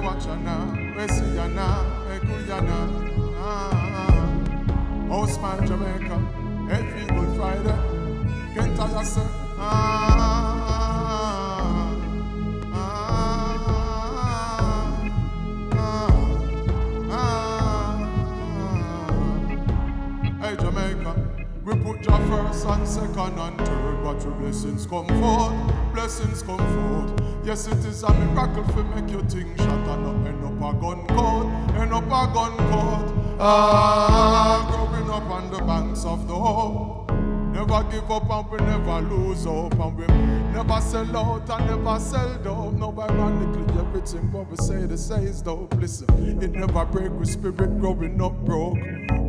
watch ya now, we see ya now, we cool ya now. Oh, smile Jamaica, every Good Friday, can't tell you say, Hey Jamaica, we put your first and second and third, but your blessings come forth, blessings come forth. Yes, it is a miracle for make you think shot and not end up a gun court, end up a gun court. Growing up on the banks of the hope, never give up and we never lose hope, and we never sell out and never sell dope. No, ironically, everything what we say, they say is dope. Listen, it never break with spirit growing up broke.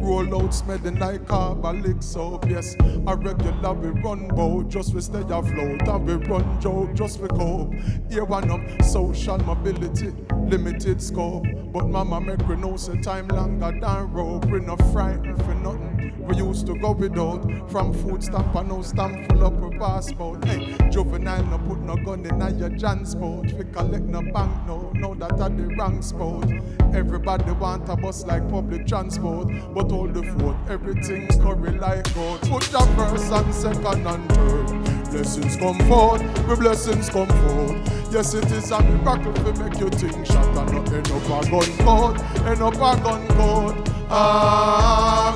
Roll out, smell the night carbolic soap. Yes, a regular we run boat, just we stay afloat, and we run joke, just we cope. Here one up, social mobility, limited scope. But mama make we know say time longer than rope. We not frightened for nothing. We used to go without, from food stamp and no stamp full up with passport. Hey, juvenile no put no gun in your transport. We collect no bank no that at the wrong spot. Everybody want a bus like public transport, but all the food, everything's curry like gold. Put your first and second and third. Blessings come forth, the blessings come forth. Yes, it is a miracle to make you think shot and not end up a gun court, end up a gun court.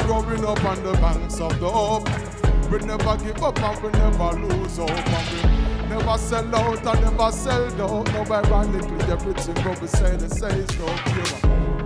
Growing up on the banks of the hope, we never give up and we never lose hope, and we never sell out and never sell dope. No, ironically, everything what we say, they say is dope.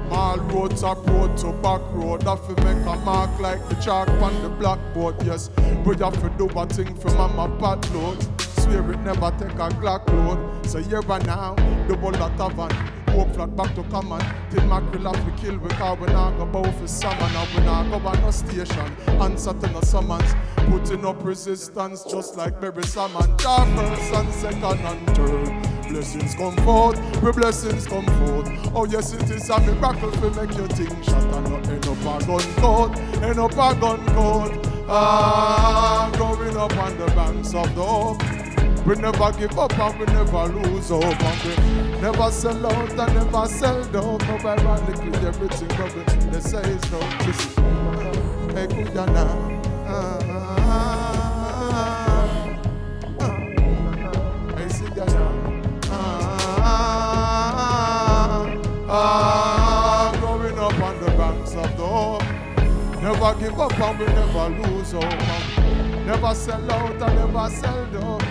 Mall road, top road to back road, that fi make a mark like the chalk on the blackboard. Yes, we have to do a thing for mama pat load. Swear it never take a Glock load. So here and now, the ball that tavern, walk flat back to command. Till mackerel have to kill, because we not go bow for salmon, and we not go on no station. Answer to no summons, putting up resistance just like Berry Salmon. Our first and second and third. Blessings come forth, we blessings come forth. Oh yes, it is a miracle to make you think shot and not end up a gun court, end up a gun court. Growing up on the banks of the hope, we never give up and we never lose hope, and we never sell out and never sell dope. No, ironically, everything they say is dope. Listen, hey, Kuyana. Hey, Sigana. Growing up on the banks of the hope, never give up and we never lose hope, never sell out and never sell dope.